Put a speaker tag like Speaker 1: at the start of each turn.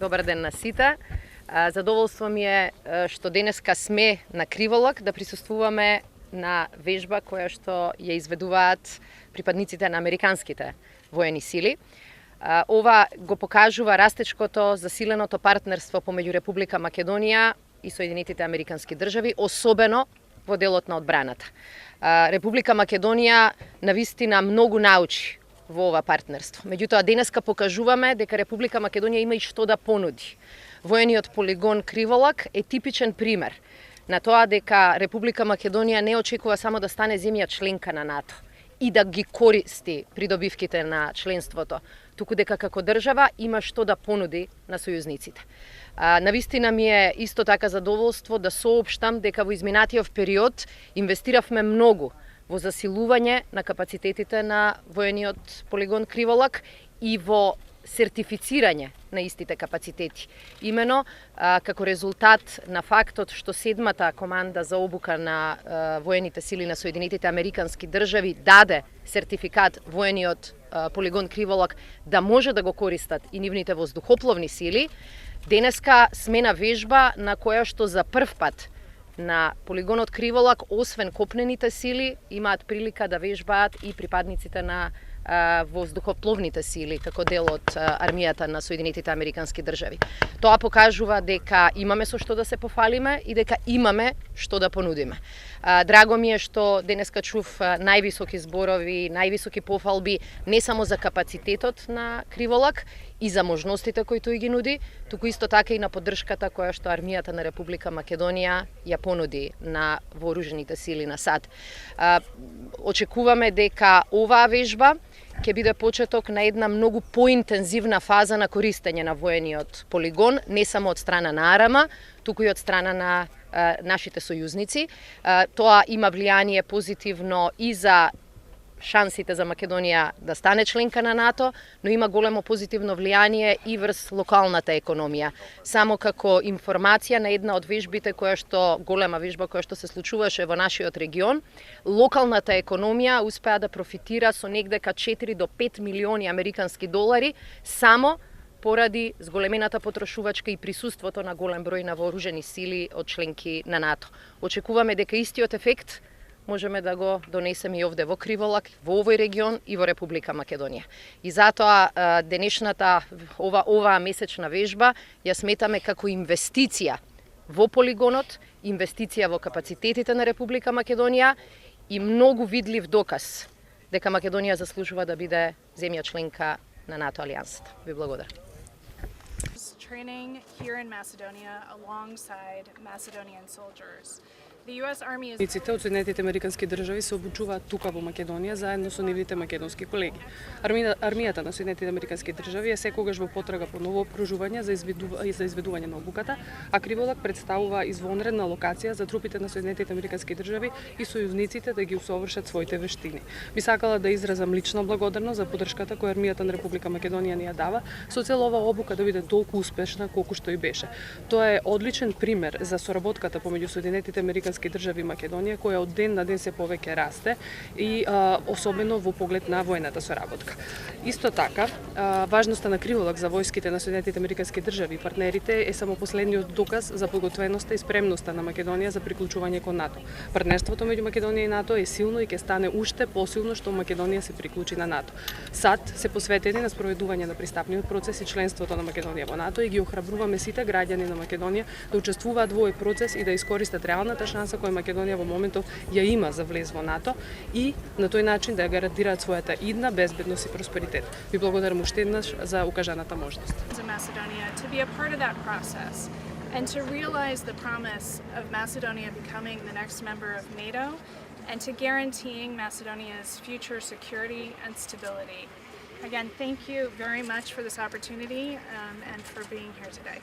Speaker 1: Добар ден на сите. Задоволство ми е што денеска сме на Криволак да присуствуваме на вежба која што ја изведуваат припадниците на американските воени сили. Ова го покажува растечкото, засиленото партнерство помеѓу Република Македонија и Соединетите Американски држави, особено во делот на одбраната. Република Македонија навистина многу научи во ова партнерство. Меѓутоа, денеска покажуваме дека Република Македонија има и што да понуди. Воениот полигон Криволак е типичен пример на тоа дека Република Македонија не очекува само да стане земја членка на НАТО и да ги користи придобивките на членството, туку дека како држава има што да понуди на сојузниците. Навистина ми е исто така задоволство да соопштам дека во изминатиот период инвестиравме многу во засилување на капацитетите на воениот полигон Криволак и во сертифицирање на истите капацитети. Имено, како резултат на фактот што седмата команда за обука на воените сили на Соединетите Американски држави даде сертификат воениот полигон Криволак да може да го користат и нивните воздухопловни сили, денеска сме на вежба на која што за прв пат на полигонот Криволак, освен копнените сили, имаат прилика да вежбаат и припадниците на воздухопловните сили како дел од армијата на Соединетите Американски држави. Тоа покажува дека имаме со што да се пофалиме и дека имаме што да понудиме. Драго ми е што денеска чув највисоки зборови, највисоки пофалби не само за капацитетот на Криволак и за можностите кои тој ги нуди, туку исто така и на поддршката која што армијата на Република Македонија ја понуди на вооружените сили на САД. Очекуваме дека оваа вежба ќе биде почеток на една многу поинтензивна фаза на користење на воениот полигон, не само од страна на АРМА, туку и од страна на нашите сојузници. Тоа има влијание позитивно и за шансите за Македонија да стане членка на НАТО, но има големо позитивно влијание и врз локалната економија. Само како информација на една од вежбите голема вежба која што се случуваше во нашиот регион, локалната економија успеа да профитира со негдека 4 до 5 милиони американски долари само поради зголемената потрошувачка и присуството на голем број на вооружени сили од членки на НАТО. Очекуваме дека истиот ефект можеме да го донесеме и овде во Криволак, во овој регион и во Република Македонија. И затоа денешната оваа месечна вежба ја сметаме како инвестиција во полигонот, инвестиција во капацитетите на Република Македонија и многу видлив доказ дека Македонија заслужува да биде земја членка на НАТО алијансата. Ви благодарам.
Speaker 2: Training here in Macedonia alongside Macedonian soldiers.
Speaker 3: Войниците од Соединетите Американски држави се обучуваат тука во Македонија заедно со нивните македонски колеги. Армијата на Соединетите Американски држави е секогаш во потрага по ново опружување за изведување на обуката, а Криволак представува извонредна локација за трупите на Соединетите Американски држави и сојузниците да ги усовршат своите вештини. Би сакала да изразам лична благодарност за поддршката која армијата на Република Македонија ни ја дава со цел ова обука да биде толку успешна колку што и беше. Тоа е одличен пример за соработката помеѓу Соединетите Американски држави и Македонија, која од ден на ден се повеќе расте и особено во поглед на воената соработка. Исто така, важноста на Криволак за војските на Соединетите Американски држави и партнерите е само последниот доказ за подготвеноста и спремноста на Македонија за приклучување кон НАТО. Партнерството меѓу Македонија и НАТО е силно и ќе стане уште посилно што Македонија се приклучи на НАТО. САД се посветени на спроведување на пристапниот процес и членството на Македонија во НАТО и ги охрабруваме сите граѓани на Македонија да учествуваат во овој процес и да искористат реалната шанса која Македонија во моментов ја има за влез во НАТО и на тој начин да ја гарантираат својата идна безбедност и просперитет. Ви благодарам уште еднаш за укажаната можност.
Speaker 2: To be a part of that process and to realize the promise of Macedonia becoming the next member of NATO and to guaranteeing Macedonia's future security and stability. Again, thank you very much for this opportunity and for being here today.